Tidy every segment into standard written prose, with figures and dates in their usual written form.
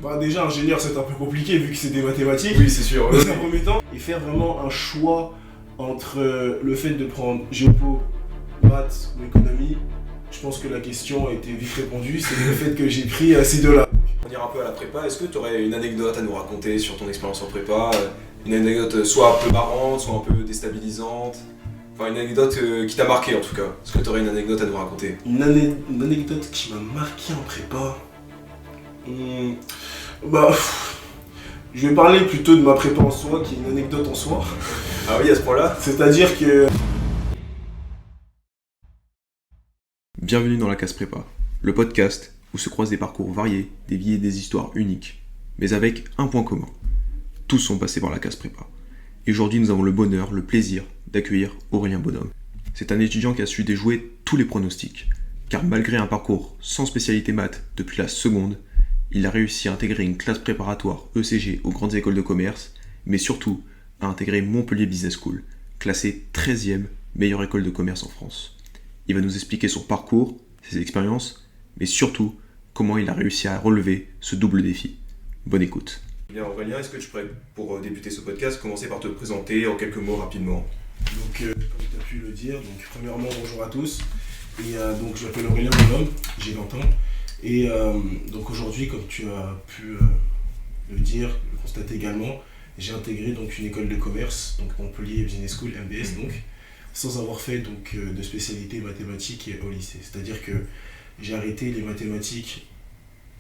Bah déjà ingénieur c'est un peu compliqué vu que c'est des mathématiques. Oui, c'est sûr. Dans un premier temps. Et faire vraiment un choix entre le fait de prendre géopo, maths ou économie, je pense que la question a été vite répondue, c'est le fait que j'ai pris ces deux-là. On ira un peu à la prépa, est-ce que tu aurais une anecdote à nous raconter sur ton expérience en prépa? Une anecdote soit un peu marrante, soit un peu déstabilisante? Enfin une anecdote qui t'a marqué en tout cas. Est-ce que tu aurais une anecdote à nous raconter? Une anecdote qui m'a marqué en prépa. Je vais parler plutôt de ma prépa en soi, qui est une anecdote en soi. Ah oui, à ce point-là? C'est-à-dire que... Bienvenue dans la Case Prépa, le podcast où se croisent des parcours variés, des vies et des histoires uniques, mais avec un point commun. Tous sont passés par la Case Prépa. Et aujourd'hui, nous avons le bonheur, le plaisir d'accueillir Aurélien Bonhomme. C'est un étudiant qui a su déjouer tous les pronostics, car malgré un parcours sans spécialité maths depuis la seconde, il a réussi à intégrer une classe préparatoire ECG aux grandes écoles de commerce, mais surtout à intégrer Montpellier Business School, classée 13e meilleure école de commerce en France. Il va nous expliquer son parcours, ses expériences, mais surtout comment il a réussi à relever ce double défi. Bonne écoute. Bien Aurélien, est-ce que tu pourrais, pour débuter ce podcast, commencer par te présenter en quelques mots rapidement? Donc, comme tu as pu le dire, donc, premièrement, bonjour à tous. Et donc, je m'appelle Aurélien Bonhomme, j'ai 20 ans. Et donc aujourd'hui, comme tu as pu le dire, le constater également, j'ai intégré donc une école de commerce, donc Montpellier Business School, MBS, donc, sans avoir fait donc, de spécialité mathématiques au lycée. C'est-à-dire que j'ai arrêté les mathématiques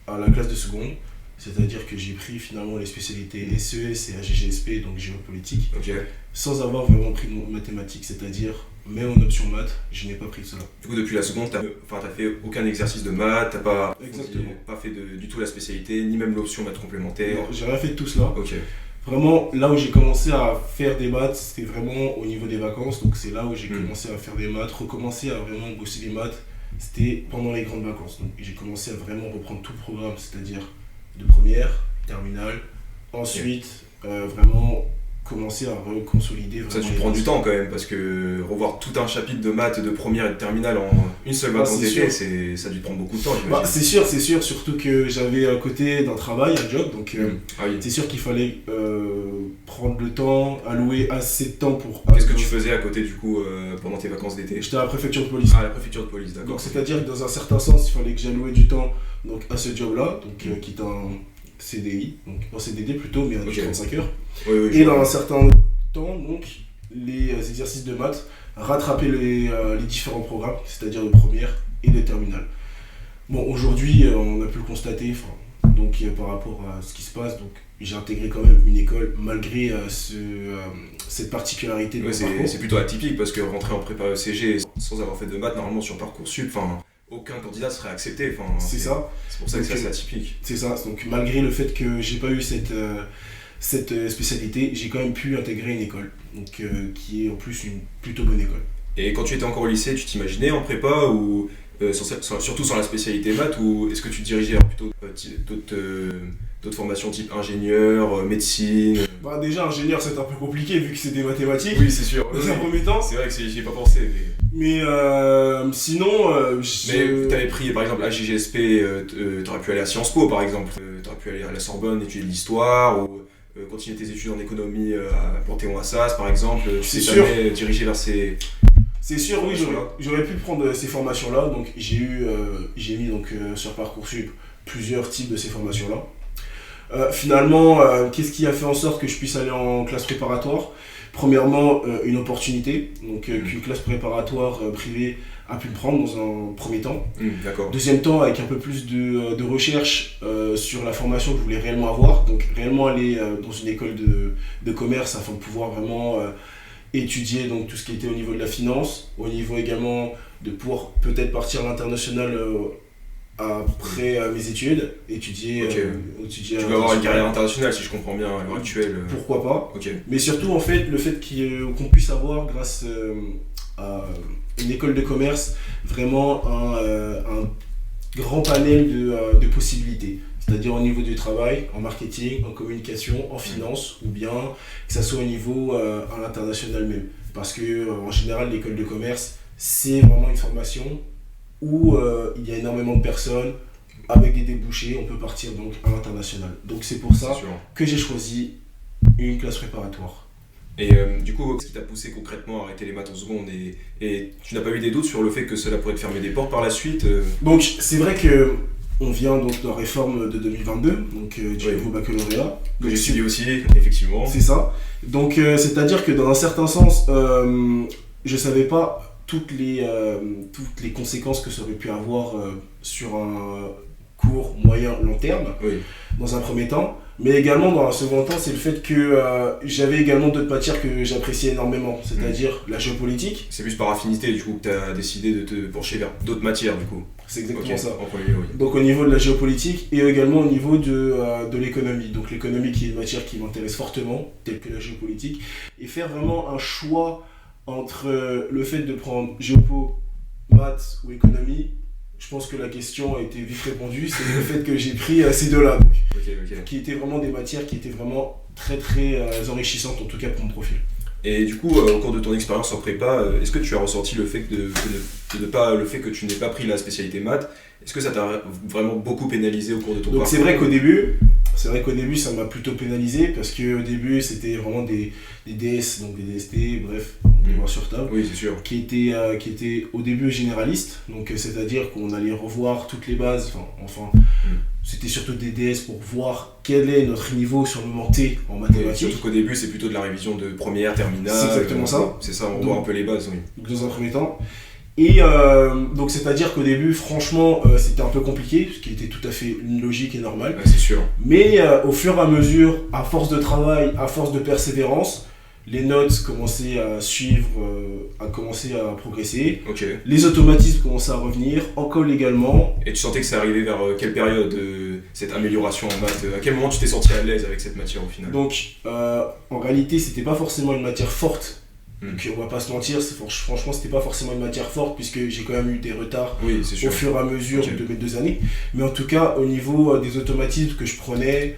à la classe de seconde, c'est-à-dire que j'ai pris finalement les spécialités SES et AGGSP, donc géopolitique, sans avoir vraiment pris de mathématiques, c'est-à-dire même en option maths, je n'ai pas pris cela. Du coup, depuis la seconde, t'as fait aucun exercice de maths, t'as pas fait du tout la spécialité, ni même l'option maths complémentaire. Non, j'ai rien fait de tout cela. Ok. Vraiment, là où j'ai commencé à faire des maths, c'était vraiment au niveau des vacances, donc c'est là où j'ai commencé à faire des maths, recommencer à vraiment bosser les maths, c'était pendant les grandes vacances. Donc j'ai commencé à vraiment reprendre tout le programme, c'est-à-dire de première, terminale, ensuite vraiment commencer à reconsolider vraiment. Ça, tu prends du temps quand même, parce que revoir tout un chapitre de maths de première et de terminale en une seule vacances d'été, ça a dû prendre beaucoup de temps, j'imagine. C'est sûr, surtout que j'avais à côté d'un travail, un job, donc c'est sûr qu'il fallait prendre le temps, allouer assez de temps pour... Qu'est-ce que tu faisais à côté du coup pendant tes vacances d'été? J'étais à la préfecture de police. Ah, la préfecture de police, d'accord. Donc c'est-à-dire que dans un certain sens, il fallait que j'allouais du temps donc, à ce job-là, donc qui est un CDI, donc en CDD plutôt, mais à 35 heures. Oui, et dans un certain temps, donc, les exercices de maths, rattraper les différents programmes, c'est-à-dire de première et de terminale. Bon, aujourd'hui, on a pu le constater, donc par rapport à ce qui se passe, donc j'ai intégré quand même une école malgré cette particularité de mon parcours. C'est plutôt atypique parce que rentrer en prépa ECG sans avoir fait de maths, normalement sur Parcoursup, aucun candidat serait accepté. C'est ça. C'est pour ça que c'est assez atypique. C'est ça. Donc malgré le fait que j'ai pas eu cette spécialité, j'ai quand même pu intégrer une école, donc qui est en plus une plutôt bonne école. Et quand tu étais encore au lycée, tu t'imaginais en prépa ou surtout sans la spécialité maths, ou est-ce que tu te dirigeais plutôt d'autres formations type ingénieur, médecine? Bah déjà ingénieur c'est un peu compliqué vu que c'est des mathématiques. Oui, c'est sûr. Dans un premier temps. C'est vrai que j'y ai pas pensé. Mais sinon... Mais t'avais pris par exemple AGGSP, t'aurais pu aller à Sciences Po par exemple, t'aurais pu aller à la Sorbonne étudier de l'histoire, ou continuer tes études en économie à Panthéon-Assas par exemple, tu sais jamais diriger vers ces... C'est sûr, oui, j'aurais pu prendre ces formations-là, donc j'ai mis donc, sur Parcoursup plusieurs types de ces formations-là. Finalement, qu'est-ce qui a fait en sorte que je puisse aller en classe préparatoire? Premièrement, une opportunité, donc qu'une classe préparatoire privée a pu me prendre dans un premier temps. D'accord. Deuxième temps, avec un peu plus de recherche sur la formation que je voulais réellement avoir, donc réellement aller dans une école de commerce afin de pouvoir vraiment étudier donc, tout ce qui était au niveau de la finance, au niveau également de pouvoir peut-être partir à l'international après mes études, étudier tu vas avoir une carrière internationale si je comprends bien à l'heure actuelle. Pourquoi pas. Okay. Mais surtout en fait le fait qu'on puisse avoir grâce à une école de commerce vraiment un grand panel de possibilités, c'est-à-dire au niveau du travail, en marketing, en communication, en finance, ou bien que ça soit au niveau à l'international même, parce que en général l'école de commerce c'est vraiment une formation où il y a énormément de personnes avec des débouchés, on peut partir donc à l'international. Donc c'est pour ça C'est sûr. que j'ai choisi une classe préparatoire. Et du coup, ce qui t'a poussé concrètement à arrêter les maths en seconde et tu n'as pas eu des doutes sur le fait que cela pourrait te fermer des portes par la suite Donc c'est vrai que on vient donc de la réforme de 2022, donc du Oui. nouveau baccalauréat. que Donc, j'ai suivi aussi, effectivement. c'est ça. Donc c'est-à-dire que dans un certain sens, je savais pas toutes les conséquences que ça aurait pu avoir sur un court, moyen, long terme, Oui, dans un premier temps. Mais également dans un second temps, c'est le fait que j'avais également d'autres matières que j'appréciais énormément, c'est-à-dire la géopolitique. c'est plus par affinité du coup que tu as décidé de te pencher vers d'autres matières du coup. C'est exactement Ok, ça. en premier lieu, oui. Donc au niveau de la géopolitique et également au niveau de l'économie. Donc l'économie qui est une matière qui m'intéresse fortement, telle que la géopolitique. Et faire vraiment un choix entre le fait de prendre géopo, maths ou économie, je pense que la question a été vite répondue. C'est le fait que j'ai pris ces deux-là. Donc, Ok. qui étaient vraiment des matières qui étaient vraiment très très enrichissantes, en tout cas pour mon profil. Et du coup, au cours de ton expérience en prépa, est-ce que tu as ressenti le fait le fait que tu n'aies pas pris la spécialité maths? Est-ce que ça t'a vraiment beaucoup pénalisé au cours de ton Donc parcours? c'est vrai qu'au début ça m'a plutôt pénalisé parce qu'au début c'était vraiment des DS, donc des DST, bref, des voix sur table, Oui, c'est sûr. qui étaient au début généralistes, donc c'est-à-dire qu'on allait revoir toutes les bases, c'était surtout des DS pour voir quel est notre niveau sur le moment T en Oui, mathématiques. surtout qu'au début, c'est plutôt de la révision de première, terminale. C'est exactement ça. C'est ça, on voit un peu les bases, oui. Donc, dans un premier temps. Et donc c'est-à-dire qu'au début, franchement, c'était un peu compliqué, ce qui était tout à fait logique et normal. Ouais, c'est sûr. Mais au fur et à mesure, à force de travail, à force de persévérance, les notes commençaient à suivre, à commencer à progresser. Ok. Les automatismes commençaient à revenir, en colle également. Et tu sentais que ça arrivait vers quelle période, cette amélioration en maths? À quel moment tu t'es senti à l'aise avec cette matière au final? Donc en réalité, c'était pas forcément une matière forte. Hmm. Donc on va pas se mentir, franchement, c'était pas forcément une matière forte puisque j'ai quand même eu des retards Oui, c'est sûr. au fur et à mesure Ok. de mes 2 années. Mais en tout cas, au niveau des automatismes que je prenais,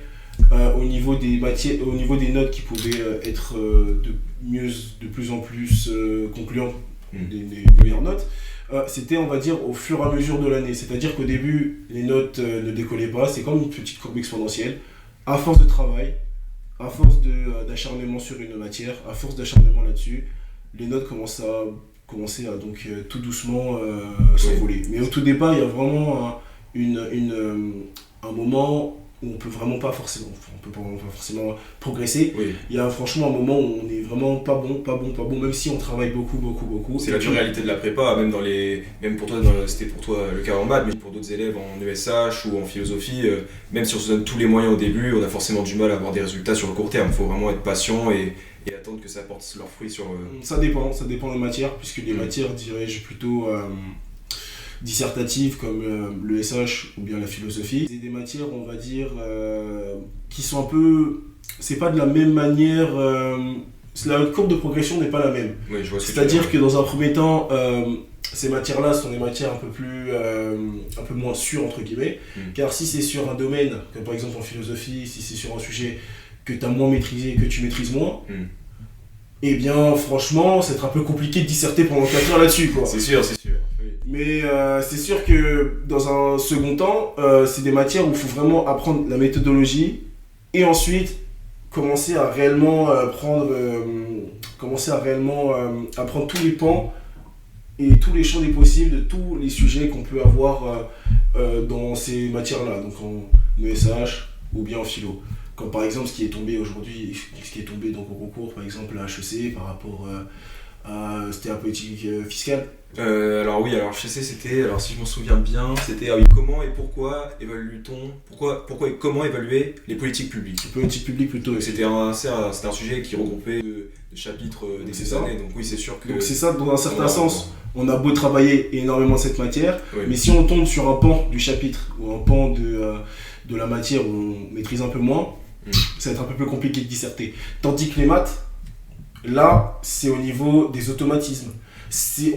au niveau des matières, au niveau des notes qui pouvaient être de plus en plus concluantes, des meilleures notes, c'était, on va dire, au fur et à mesure de l'année. C'est-à-dire qu'au début, les notes ne décollaient pas, c'est comme une petite courbe exponentielle. À force de travail, à force d'acharnement sur une matière, à force d'acharnement là-dessus, les notes commençaient à donc tout doucement s'envoler. Mais au tout départ, il y a vraiment un moment où on peut vraiment pas forcément progresser. Oui. Il y a franchement un moment où on est vraiment pas bon, même si on travaille beaucoup. C'est la dure réalité de la prépa, même pour toi, c'était pour toi le cas en maths, mais pour d'autres élèves en ESH ou en philosophie, même si on se donne tous les moyens au début, on a forcément du mal à avoir des résultats sur le court terme. Il faut vraiment être patient et attendre que ça porte leurs fruits sur... Ça dépend des matières, puisque les matières, dirais-je, plutôt dissertatives comme le SH ou bien la philosophie, c'est des matières, on va dire, qui sont un peu... C'est pas de la même manière... la courbe de progression n'est pas la même. Oui, je vois ce que tu C'est-à-dire veux que dans un premier temps, ces matières-là sont des matières un peu moins sûres, entre guillemets, car si c'est sur un domaine, comme par exemple en philosophie, si c'est sur un sujet que tu as moins maîtrisé, que tu maîtrises moins, eh bien franchement, c'est un peu compliqué de disserter pendant 4 heures là-dessus, quoi. C'est sûr. Oui. Mais c'est sûr que dans un second temps, c'est des matières où il faut vraiment apprendre la méthodologie et ensuite commencer à réellement apprendre tous les pans et tous les champs des possibles de tous les sujets qu'on peut avoir dans ces matières-là, donc en ESH ou bien en philo. Comme par exemple ce qui est tombé aujourd'hui, ce qui est tombé donc au concours, par exemple à HEC par rapport c'était un politique fiscale. Alors HEC c'était, alors si je m'en souviens bien, c'était comment et pourquoi évalue-t-on, pourquoi et comment évaluer les politiques publiques. Les politiques publiques plutôt. Donc c'était un sujet qui regroupait de chapitres des années, donc oui c'est sûr que... Donc c'est ça, dans un certain sens, on a beau travailler énormément cette matière, oui. Mais si on tombe sur un pan du chapitre ou un pan de la matière où on maîtrise un peu moins, ça va être un peu plus compliqué de disserter. Tandis que les maths, là, c'est au niveau des automatismes.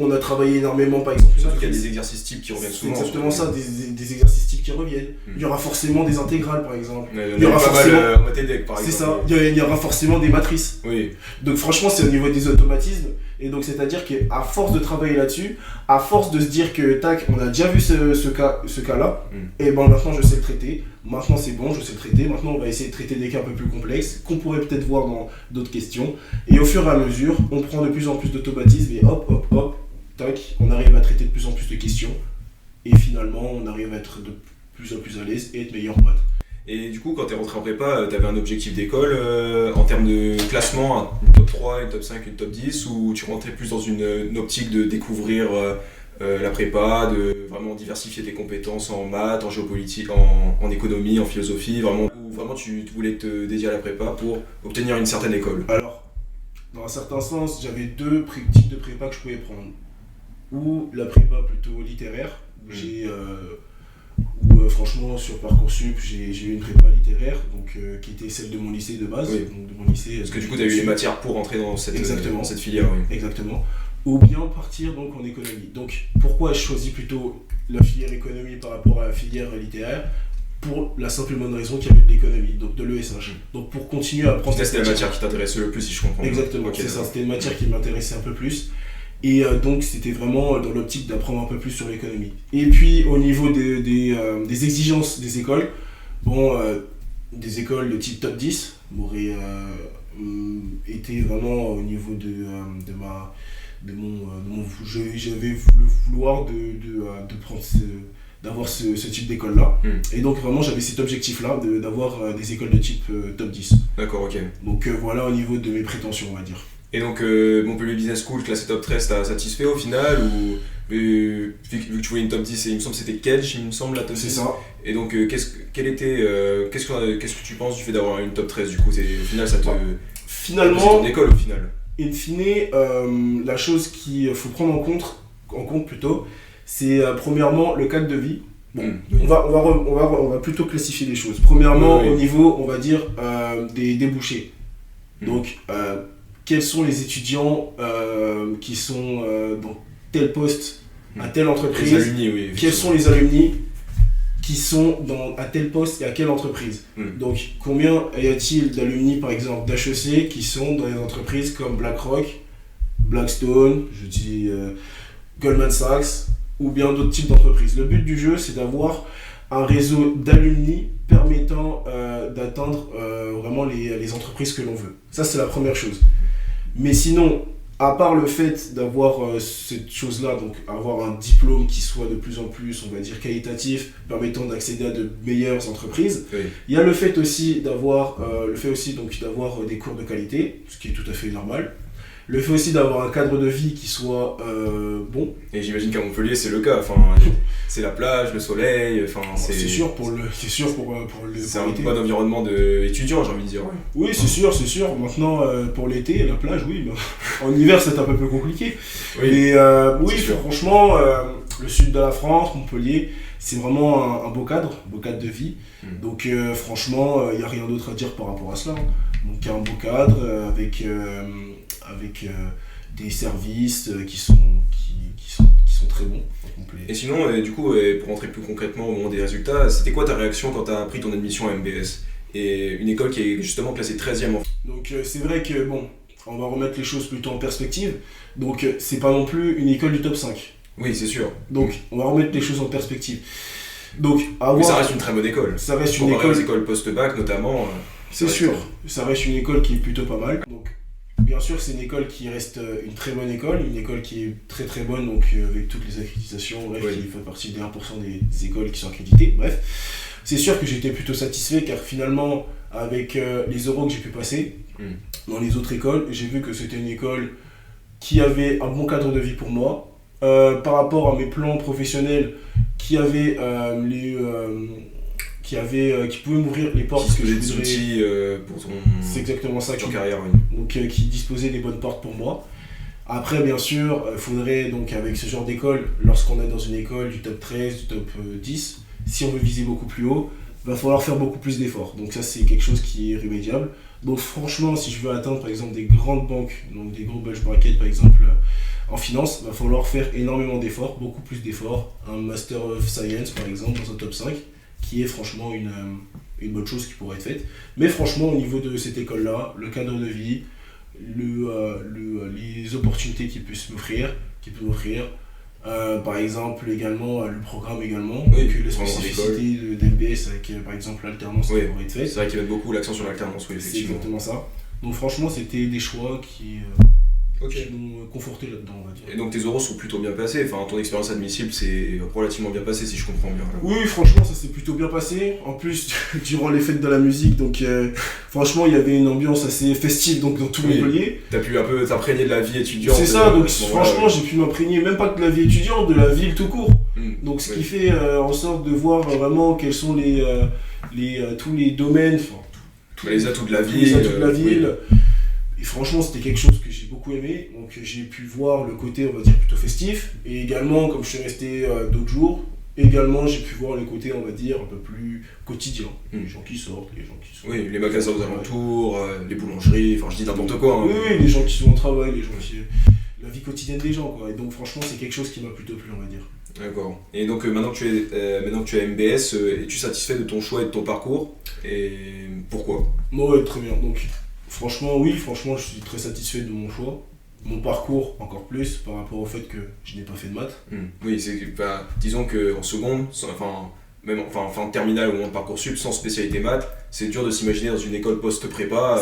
On a travaillé énormément, par exemple. Surtout qu'il y a des exercices types qui reviennent C'est souvent. exactement ça, des exercices types qui reviennent. Il y aura forcément des intégrales, par exemple. Il y aura forcément... en Mathédec, par exemple. C'est ça, il y aura forcément des matrices. Oui. Donc franchement, c'est au niveau des automatismes. Et donc c'est-à-dire qu'à force de travailler là-dessus, à force de se dire que tac, on a déjà vu ce cas-là, et ben maintenant je sais le traiter, maintenant c'est bon, je sais le traiter, maintenant on va essayer de traiter des cas un peu plus complexes, qu'on pourrait peut-être voir dans d'autres questions, et au fur et à mesure, on prend de plus en plus d'automatisme, et hop, tac, on arrive à traiter de plus en plus de questions, et finalement on arrive à être de plus en plus à l'aise et être meilleur en maths. Et du coup, quand tu es rentré en prépa, tu avais un objectif d'école en termes de classement, une top 3, une top 5, une top 10, ou tu rentrais plus dans une optique de découvrir la prépa, de vraiment diversifier tes compétences en maths, en géopolitique, en économie, en philosophie, ou vraiment tu voulais te dédier à la prépa pour obtenir une certaine école? Alors, dans un certain sens, j'avais deux types de prépa que je pouvais prendre. Ou la prépa plutôt littéraire, où franchement sur Parcoursup j'ai eu une prépa littéraire donc, qui était celle de mon lycée de base. Oui. Donc, de mon lycée, parce que du coup tu as eu les matières pour rentrer dans cette filière. Oui. Exactement. Ou bien partir donc en économie. Donc pourquoi je choisis plutôt la filière économie par rapport à la filière littéraire? Pour la simple et bonne raison qu'il y avait de l'économie, donc de l'ESH. Donc pour continuer à apprendre... C'était la matière qui t'intéressait le plus si je comprends. Exactement, okay, c'est ça, c'était une matière qui m'intéressait un peu plus. Et donc c'était vraiment dans l'optique d'apprendre un peu plus sur l'économie. Et puis au niveau des exigences des écoles, des écoles de type top 10 m'auraient été vraiment au niveau j'avais le vouloir de prendre d'avoir ce type d'école là. Et donc vraiment j'avais cet objectif là d'avoir des écoles de type top 10. D'accord, ok. Donc voilà au niveau de mes prétentions on va dire. Et donc Montpellier Business School classé top 13 t'as satisfait au final ou vu que tu voulais une top 10 et il me semble que c'était Kedge il me semble la top 10. C'est ça. Et donc qu'est-ce que tu penses du fait d'avoir une top 13 du coup au final ça te... Finalement, c'est ton école au final. In fine, la chose qu'il faut prendre en compte plutôt, c'est premièrement le cadre de vie. Bon, on va plutôt classifier les choses. Premièrement, au niveau, on va dire, des débouchés. Donc, quels sont les étudiants qui sont dans tel poste, à telle entreprise? Les alumni, quels sont les alumni qui sont à tel poste et à quelle entreprise? Donc, combien y a-t-il d'alumni, par exemple, d'HEC qui sont dans des entreprises comme BlackRock, Blackstone, Goldman Sachs, ou bien d'autres types d'entreprises? Le but du jeu, c'est d'avoir un réseau d'alumni permettant d'atteindre vraiment les entreprises que l'on veut. Ça, c'est la première chose. Mais sinon, à part le fait d'avoir cette chose-là, donc avoir un diplôme qui soit de plus en plus, on va dire, qualitatif, permettant d'accéder à de meilleures entreprises, il y a le fait aussi d'avoir des cours de qualité, ce qui est tout à fait normal. Le fait aussi d'avoir un cadre de vie qui soit bon. Et j'imagine qu'à Montpellier, c'est le cas. Enfin, c'est la plage, le soleil. Enfin, c'est sûr pour le. C'est un bon environnement d'étudiant, j'ai envie de dire. Oui, c'est sûr. Maintenant, pour l'été, la plage, oui. En hiver, c'est un peu plus compliqué. Mais franchement, le sud de la France, Montpellier, c'est vraiment un beau cadre de vie. Donc, franchement, il n'y a rien d'autre à dire par rapport à cela. Donc, un beau cadre avec des services qui sont très bons. Et sinon, du coup, pour rentrer plus concrètement au moment des résultats, c'était quoi ta réaction quand tu as pris ton admission à MBS? Et une école qui est justement classée 13e en France. Donc c'est vrai que, on va remettre les choses plutôt en perspective. Donc c'est pas non plus une école du top 5. Oui, c'est sûr. Donc on va remettre les choses en perspective. Donc, mais ça reste une très bonne école. Ça reste une école. Les écoles post-bac notamment. C'est sûr, ça reste une école qui est plutôt pas mal. Donc, bien sûr, c'est une école qui reste une très bonne école, une école qui est très très bonne, donc avec toutes les accréditations, qui fait partie des 1% des écoles qui sont accréditées. Bref, c'est sûr que j'étais plutôt satisfait car finalement, avec les euros que j'ai pu passer dans les autres écoles, j'ai vu que c'était une école qui avait un bon cadre de vie pour moi. Par rapport à mes plans professionnels, qui pouvait m'ouvrir les portes. Qui des outils pour ton c'est exactement ça, carrière. Donc qui disposait des bonnes portes pour moi. Après, bien sûr, il faudrait, donc avec ce genre d'école, lorsqu'on est dans une école du top 13, du top 10, si on veut viser beaucoup plus haut, il va falloir faire beaucoup plus d'efforts. Donc ça, c'est quelque chose qui est remédiable. Donc franchement, si je veux atteindre par exemple des grandes banques, donc des gros bulge brackets par exemple, en finance, il va falloir faire énormément d'efforts, beaucoup plus d'efforts. Un Master of Science par exemple dans un top 5, qui est franchement une bonne chose qui pourrait être faite. Mais franchement, au niveau de cette école-là, le cadre de vie, les opportunités qu'il peut m'offrir. Par exemple, également, le programme également, Oui, donc les spécificités d'MBS avec par exemple l'alternance qui pourrait être faite. C'est vrai qu'ils mettent beaucoup l'accent sur l'alternance, oui, C'est effectivement. exactement ça. Donc franchement, c'était des choix qui m'ont conforté là-dedans, on va dire. Et donc tes oraux sont plutôt bien passés, enfin ton expérience admissible c'est relativement bien passé si je comprends bien. Oui, franchement, ça s'est plutôt bien passé. En plus, durant les fêtes de la musique, donc franchement, il y avait une ambiance assez festive donc, dans tout Montpellier. T'as pu un peu t'imprégner de la vie étudiante. C'est ça, donc franchement, j'ai pu m'imprégner même pas que de la vie étudiante, de la ville tout court. Donc ce qui fait en sorte de voir vraiment quels sont tous les domaines, tous les atouts de la ville. Les atouts de la ville. Et franchement, c'était quelque chose que j'ai beaucoup aimé. Donc j'ai pu voir le côté, on va dire, plutôt festif. Et également, comme je suis resté d'autres jours, également j'ai pu voir le côté, on va dire, un peu plus quotidien. Les gens qui sortent, les gens qui sont... Oui, les magasins aux alentours, les boulangeries, enfin je dis n'importe quoi. Hein. Oui, les gens qui sont au travail, les gens qui... La vie quotidienne des gens, quoi. Et donc franchement, c'est quelque chose qui m'a plutôt plu, on va dire. D'accord. Et donc maintenant que tu es MBS, es-tu satisfait de ton choix et de ton parcours? Et pourquoi? Ouais, très bien. Donc franchement, oui, je suis très satisfait de mon choix. Mon parcours, encore plus, par rapport au fait que je n'ai pas fait de maths. Oui, disons qu'en seconde, même en terminale au moment de Parcoursup, sans spécialité maths, c'est dur de s'imaginer dans une école post-prépa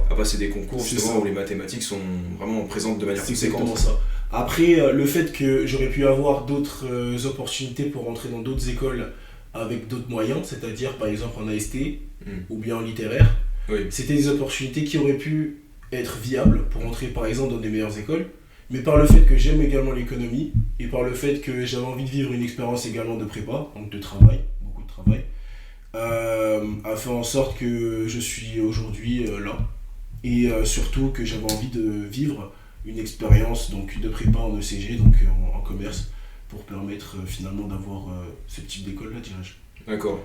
à passer des concours justement où les mathématiques sont vraiment présentes de manière conséquente. C'est exactement ça. Après, le fait que j'aurais pu avoir d'autres opportunités pour rentrer dans d'autres écoles avec d'autres moyens, c'est-à-dire par exemple en AST ou bien en littéraire, c'était des opportunités qui auraient pu être viables pour rentrer par exemple dans des meilleures écoles, mais par le fait que j'aime également l'économie et par le fait que j'avais envie de vivre une expérience également de prépa, donc de travail, beaucoup de travail, a fait en sorte que je suis aujourd'hui là et surtout que j'avais envie de vivre une expérience donc, de prépa en ECG, donc en commerce, pour permettre finalement d'avoir ce type d'école-là, dirais-je. D'accord.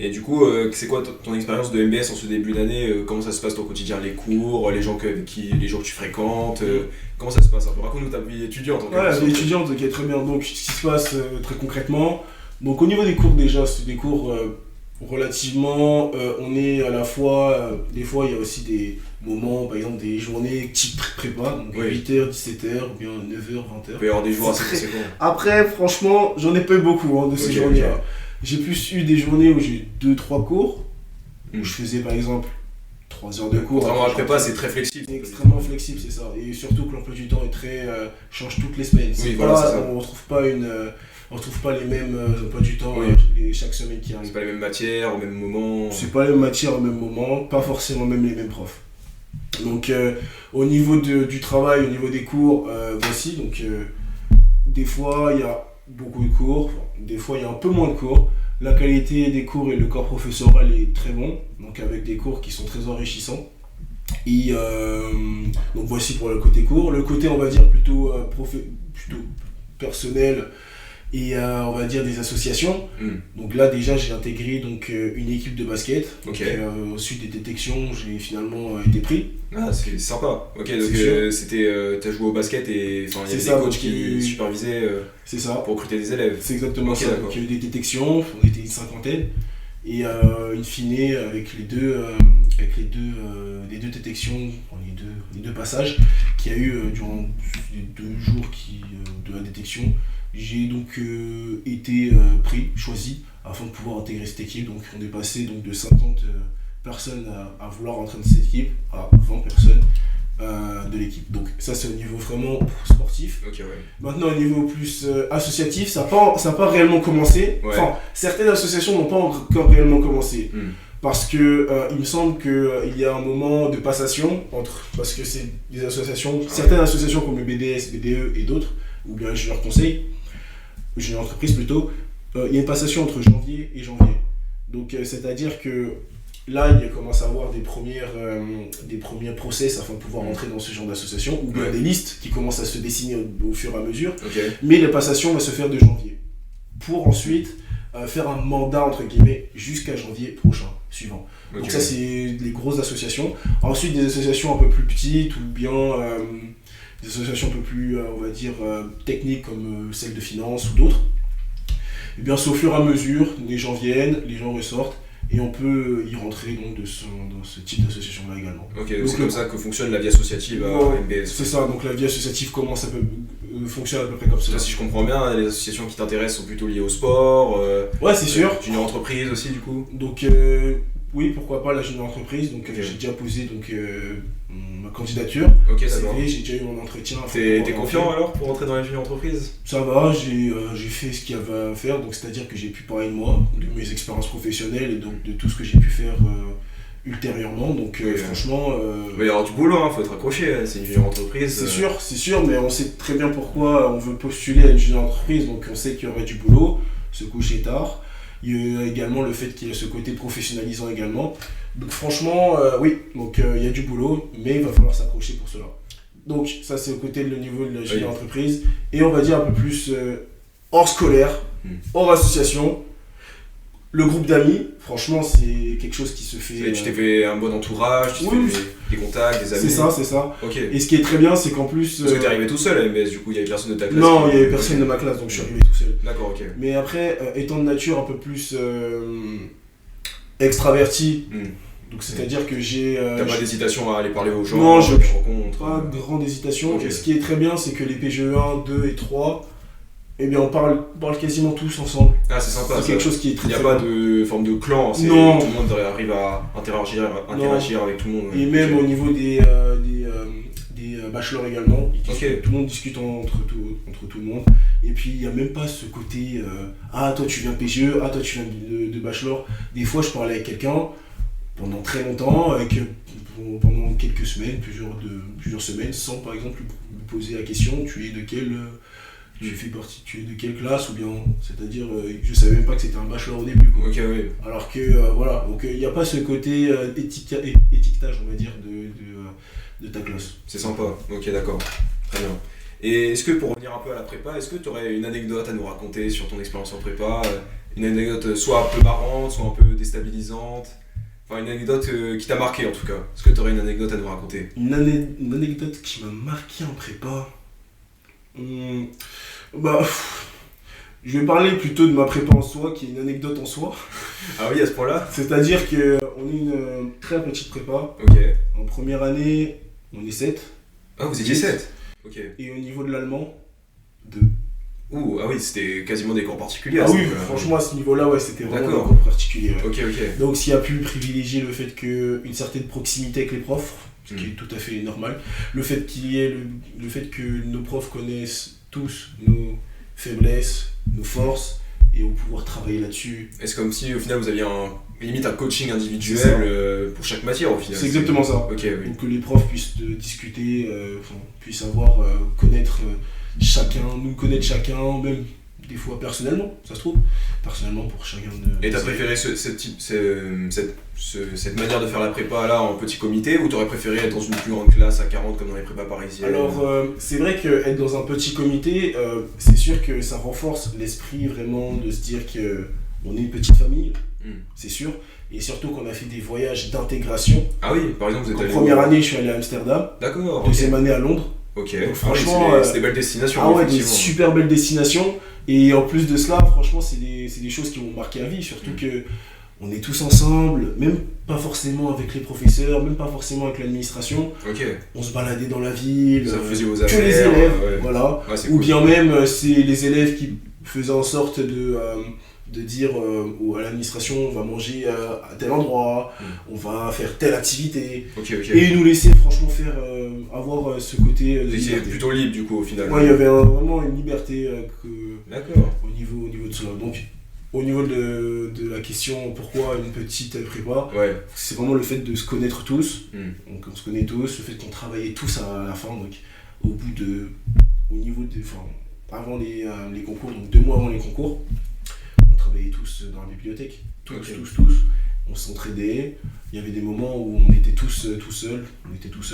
Et du coup, c'est quoi ton expérience de MBS en ce début d'année? Comment ça se passe ton quotidien, les cours, les gens que tu fréquentes comment ça se passe? Raconte-nous ta vie étudiante. La vie étudiante, ok, très bien. Donc, ce qui se passe très concrètement, donc au niveau des cours déjà, c'est des cours relativement, on est à la fois, des fois il y a aussi des moments, par exemple des journées type prépa, donc 8h, 17h, ou bien 9h, 20h. Il peut y avoir des jours assez conséquents. Après, franchement, j'en ai pas eu beaucoup de ces journées-là. J'ai plus eu des journées où j'ai 2-3 cours, où je faisais par exemple 3 heures de cours. Contrairement à la prépa, c'est très flexible. C'est extrêmement flexible, c'est ça. Et surtout que l'emploi du temps est très change toutes les semaines. Oui, voilà, c'est ça. On retrouve pas les mêmes emplois du temps chaque semaine qui arrive. C'est pas les mêmes matières au même moment. C'est pas les mêmes matières au même moment, pas forcément même les mêmes profs. Donc au niveau du travail, au niveau des cours, voici. Donc des fois il y a beaucoup de cours, des fois il y a un peu moins de cours. La qualité des cours et le corps professoral est très bon, donc avec des cours qui sont très enrichissants. Et donc voici pour le côté cours. Le côté on va dire plutôt personnel et on va dire des associations. Donc là déjà j'ai intégré donc, une équipe de basket. Ensuite des détections, j'ai finalement été pris. Ah c'est sympa. Ok, donc t'as joué au basket et il y avait des coachs qui supervisaient c'est ça. Pour recruter des élèves. C'est exactement ça. Donc il y a eu des détections, on était une cinquantaine. Et in fine avec les deux détections, les deux passages qu'il y a eu durant les 2 jours de la détection, j'ai donc été choisi afin de pouvoir intégrer cette équipe. Donc on est passé donc, de 50 personnes à vouloir rentrer dans cette équipe à 20 personnes de l'équipe. Donc ça c'est au niveau vraiment sportif. Maintenant au niveau plus associatif, ça n'a pas réellement commencé. Enfin, certaines associations n'ont pas encore réellement commencé. Parce que il me semble qu'il y a un moment de passation parce que c'est des associations, certaines associations comme le BDS, BDE et d'autres, ou bien Ingénieur Conseil, Ingénieur Entreprise plutôt, il y a une passation entre janvier et janvier. Donc c'est-à-dire que là, il commence à avoir des premiers process afin de pouvoir entrer dans ce genre d'association, ou bien des listes qui commencent à se dessiner au fur et à mesure. Mais la passation va se faire de janvier, pour ensuite faire un mandat, entre guillemets, jusqu'à janvier prochain, suivant. Donc ça, c'est les grosses associations. Ensuite, des associations un peu plus petites, ou bien des associations un peu plus, on va dire, techniques, comme celle de finance ou d'autres. Et bien, c'est au fur et à mesure, les gens viennent, les gens ressortent. et on peut y rentrer donc dans ce type d'association-là également. Ok, donc c'est le- comme ça que fonctionne la vie associative à Ouais, MBS. C'est ça, donc la vie associative fonctionne à peu près comme ça. Ça, si je comprends bien, les associations qui t'intéressent sont plutôt liées au sport, Ouais, c'est sûr. junior entreprise aussi du coup. Donc oui, pourquoi pas la junior entreprise. Donc Ok. j'ai déjà posé ma candidature. Ok, C'est d'accord. fait, j'ai déjà eu mon entretien. T'es confiant alors pour rentrer dans la junior entreprise? Ça va, j'ai fait ce qu'il y avait à faire, donc c'est-à-dire que j'ai pu parler de moi, de mes expériences professionnelles et donc de tout ce que j'ai pu faire ultérieurement. Donc Oui, franchement, Il va y avoir du boulot, faut être accroché, c'est une junior entreprise. c'est sûr, mais on sait très bien pourquoi on veut postuler à une junior entreprise, donc on sait qu'il y aurait du boulot, se coucher tard. Il y a également le fait qu'il y a ce côté professionnalisant également. Donc franchement, oui, donc il y a du boulot, mais il va falloir s'accrocher pour cela. Donc ça c'est au côté le niveau de la junior entreprise. Et on va dire un peu plus hors scolaire, hors association. Le groupe d'amis, franchement c'est quelque chose qui se fait... Tu t'es fait un bon entourage, tu t'es oui, fait des contacts, des amis. C'est ça. Ok. Et ce qui est très bien, c'est qu'en plus... Parce que t'es arrivé tout seul à MBS, du coup il y avait personne de ta classe. Non, il n'y avait personne de ma classe, donc je suis arrivé tout seul. D'accord, ok. Mais après, étant de nature un peu plus extraverti, donc c'est-à-dire que j'ai... T'as pas d'hésitation à aller parler aux gens, Non, à des rencontres. pas grande hésitation. Ok. Et ce qui est très bien, c'est que les PGE 1, 2 et 3, eh bien on parle quasiment tous ensemble. Ah, c'est sympa. C'est quelque chose qui est très Il n'y a très pas bien. de forme de clan, Non. Tout le monde arrive à interagir avec tout le monde. Et même au niveau des bachelors également, Ok. tout le monde discute entre tout le monde. Et puis il n'y a même pas ce côté ah toi tu viens de PGE, ah toi tu viens de bachelor. Des fois je parlais avec quelqu'un pendant très longtemps, pendant quelques semaines, plusieurs semaines, sans par exemple lui poser la question tu es de quelle classe, ou bien c'est-à-dire je savais même pas que c'était un bachelor au début quoi. Ok, oui. Alors que voilà, donc il n'y a pas ce côté étiquetage on va dire de ta classe. C'est sympa, ok, d'accord. Très bien. Et est-ce que pour revenir un peu à la prépa, est-ce que tu aurais une anecdote à nous raconter sur ton expérience en prépa? Une anecdote soit un peu marrante, soit un peu déstabilisante? Enfin, une anecdote qui t'a marqué en tout cas. Est-ce que tu aurais une anecdote à nous raconter? Une anecdote qui m'a marqué en prépa. Je vais parler plutôt de ma prépa en soi, qui est une anecdote en soi. Ah oui, à ce point-là? C'est-à-dire qu'on est une très petite prépa. Ok. En première année, on est 7. Ah, vous étiez 7? Ok. Et au niveau de l'allemand, 2. Ouh, ah oui, c'était quasiment des cours particuliers. Ah à ce oui, niveau-là. franchement à ce niveau-là, ouais, c'était vraiment D'accord. un cours particulier. Ouais. Ok, ok. Donc ce qui a pu privilégier le fait qu'une certaine proximité avec les profs, ce qui est tout à fait normal, le fait qu'il y ait le fait que nos profs connaissent tous nos faiblesses, nos forces, et vont pouvoir travailler là-dessus. Est-ce comme si au final vous aviez limite un coaching C'est ça. individuel pour chaque matière au final? C'est exactement ça. Ok, oui. Donc que les profs puissent discuter, puissent nous connaître chacun, même des fois personnellement, ça se trouve, personnellement pour chacun de... Et t'as préféré cette manière de faire la prépa là en petit comité, ou t'aurais préféré être dans une plus grande classe à 40 comme dans les prépas parisiennes? Alors c'est vrai qu'être dans un petit comité, c'est sûr que ça renforce l'esprit vraiment de se dire qu'on est une petite famille, c'est sûr, et surtout qu'on a fait des voyages d'intégration. Ah oui, par exemple vous êtes En allé première année je suis allé à Amsterdam, D'accord. deuxième année à Londres. Ok. Donc, franchement, franchement, c'est des belles destinations. Ah ouais, des effectivement. super belles destinations, et en plus de cela, franchement c'est des choses qui vont marquer à vie, surtout que on est tous ensemble, même pas forcément avec les professeurs, même pas forcément avec l'administration. Ok. On se baladait dans la ville, Ça faisait vos que affaires. les élèves, ouais. voilà. Ouais, c'est Ou cool. bien même c'est les élèves qui faisaient en sorte de dire à l'administration on va manger à tel endroit, on va faire telle activité, Ok, ok. et ils nous laissaient franchement avoir ce côté de Vous étiez liberté. plutôt libre du coup au final. Ouais, il y avait vraiment une liberté D'accord. au niveau de cela. Donc au niveau de la question pourquoi une petite prépa, Ouais. c'est vraiment le fait de se connaître tous. Hmm. Donc on se connaît tous, le fait qu'on travaillait tous à la fin, donc avant les concours, donc 2 mois avant les concours, on travaillait tous dans la bibliothèque, tous, on s'entraidait. Il y avait des moments où on était tous tout seuls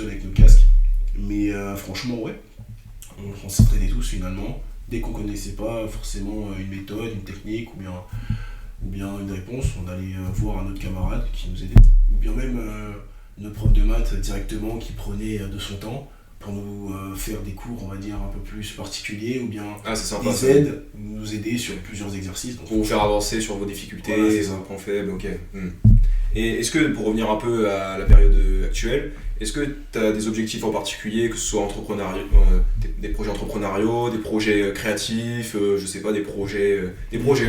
avec nos casques, mais franchement ouais, on s'entraidait tous finalement. Dès qu'on connaissait pas forcément une méthode, une technique ou bien une réponse, on allait voir un autre camarade qui nous aidait, ou bien même notre prof de maths directement qui prenait de son temps pour nous faire des cours, on va dire, un peu plus particuliers, ou bien c'est sympa, des aides, nous aider sur plusieurs exercices. Donc, pour vous faire avancer sur vos difficultés, vos points faibles, ok. Et est-ce que, pour revenir un peu à la période actuelle, est-ce que tu as des objectifs en particulier, que ce soit des projets entrepreneuriaux, des projets créatifs, je sais pas, des projets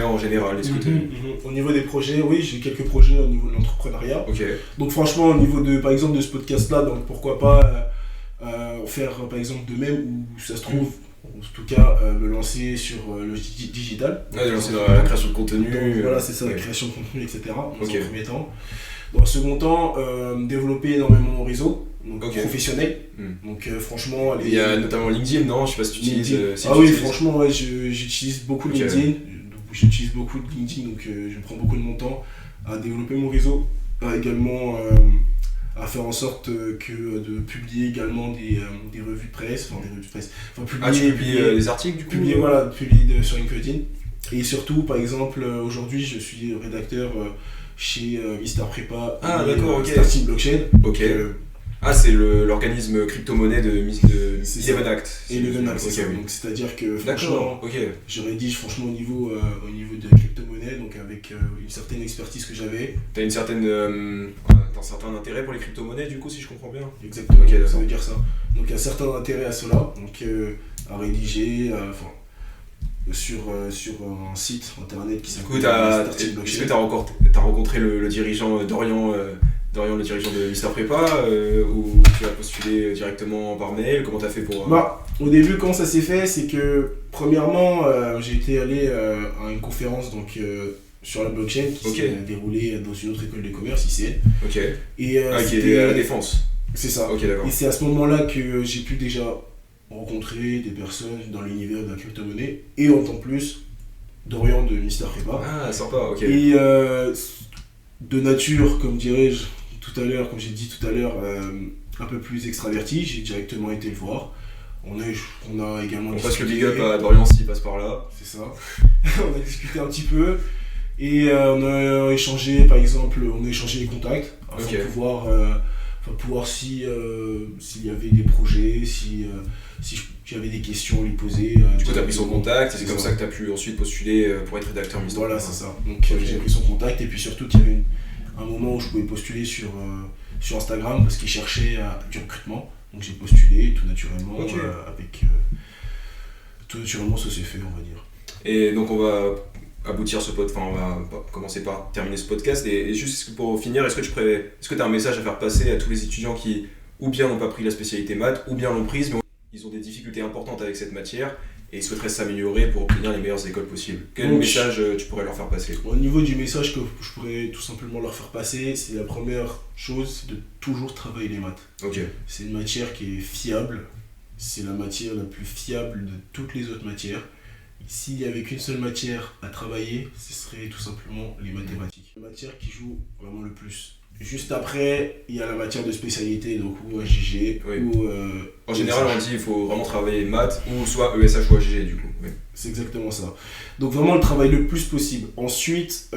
en général, est-ce que Au niveau des projets, oui, j'ai quelques projets au niveau de l'entrepreneuriat. Ok. Donc franchement, au niveau de, par exemple, de ce podcast-là, donc pourquoi pas faire, par exemple, de même, ou ça se trouve, en tout cas, me lancer sur le digital. Ouais, lancer dans la création de contenu. Donc, voilà, c'est ça, la création de contenu, etc. Dans un premier temps. Dans un second temps, développer énormément mon réseau, donc professionnel. Donc franchement, il y a notamment LinkedIn, non? Je sais pas si tu utilises. Oui, franchement, ouais, j'utilise beaucoup de LinkedIn. J'utilise beaucoup de LinkedIn, donc je prends beaucoup de mon temps à développer mon réseau, également à faire en sorte de publier également des revues de presse, publier des articles du coup. Publier sur LinkedIn. Et surtout, par exemple, aujourd'hui, je suis rédacteur chez Mister Prépa Starting Blockchain. Ok. C'est l'organisme crypto-monnaie de Eleven Act. Eleven Act, donc c'est-à-dire que franchement, je rédige franchement au niveau de la crypto-monnaie, donc avec une certaine expertise que j'avais. T'as un certain intérêt pour les crypto-monnaies du coup, si je comprends bien. Exactement, ça veut dire ça. Donc un certain intérêt à cela, donc à rédiger, sur un site internet qui s'appelle Starting Blockchain. Est-ce que t'as rencontré le dirigeant Dorian, le dirigeant de Mister Prépa, ou tu as postulé directement par mail? Comment t'as fait pour... Au début, comment ça s'est fait, c'est que premièrement, j'ai été allé à une conférence donc, sur la blockchain qui s'est déroulée dans une autre école de commerce, ICN. Ok. Et, qui était à la Défense. C'est ça. Ok, d'accord. Et c'est à ce moment-là que j'ai pu déjà rencontrer des personnes dans l'univers de la crypto-monnaie, et en tant plus Dorian de Mister Prépa. Ah, sympa, ok. Et de nature, comme j'ai dit tout à l'heure, un peu plus extraverti, j'ai directement été le voir. On a également passe le big up à Dorian s'il passe par là. C'est ça. On a discuté un petit peu et on a échangé, par exemple, les contacts afin de pouvoir s'il y avait des projets, si j'avais des questions à lui poser. Du coup, tu as pris son contact et c'est comme ça que tu as pu ensuite postuler pour être rédacteur Mister. Voilà, c'est ça. Donc j'ai pris son contact, et puis surtout qu'il y avait un moment où je pouvais postuler sur Instagram parce qu'il cherchait du recrutement. Donc j'ai postulé tout naturellement, tout naturellement ça s'est fait, on va dire. Et donc on va on va commencer par terminer ce podcast, et juste pour finir, est-ce que tu as un message à faire passer à tous les étudiants qui ou bien n'ont pas pris la spécialité maths, ou bien l'ont prise mais ils ont des difficultés importantes avec cette matière et ils souhaiteraient s'améliorer pour obtenir les meilleures écoles possibles? Quel message tu pourrais leur faire passer? Au niveau du message que je pourrais tout simplement leur faire passer, c'est la première chose, c'est de toujours travailler les maths. C'est une matière qui est fiable, c'est la matière la plus fiable de toutes les autres matières. S'il n'y avait qu'une seule matière à travailler, ce serait tout simplement les mathématiques. La matière qui joue vraiment le plus. Juste après, il y a la matière de spécialité, donc ou AGG, ou... en général, on dit qu'il faut vraiment travailler maths, ou soit ESH ou AGG du coup. Oui. C'est exactement ça. Donc vraiment, le travail le plus possible. Ensuite,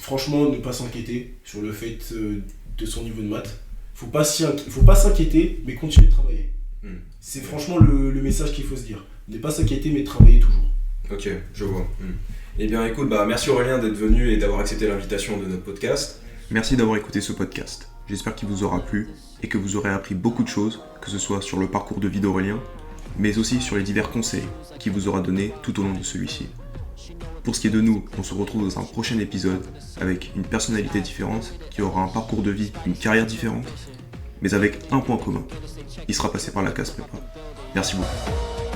franchement, ne pas s'inquiéter sur le fait de son niveau de maths. Il ne faut pas s'inquiéter, mais continuer de travailler. C'est franchement le message qu'il faut se dire. Ne pas s'inquiéter, mais travailler toujours. Ok, je vois. Eh bien écoute, merci Aurélien d'être venu et d'avoir accepté l'invitation de notre podcast. Merci d'avoir écouté ce podcast. J'espère qu'il vous aura plu et que vous aurez appris beaucoup de choses, que ce soit sur le parcours de vie d'Aurélien, mais aussi sur les divers conseils qu'il vous aura donnés tout au long de celui-ci. Pour ce qui est de nous, on se retrouve dans un prochain épisode avec une personnalité différente qui aura un parcours de vie, une carrière différente, mais avec un point commun. Il sera passé par la case prépa. Merci beaucoup.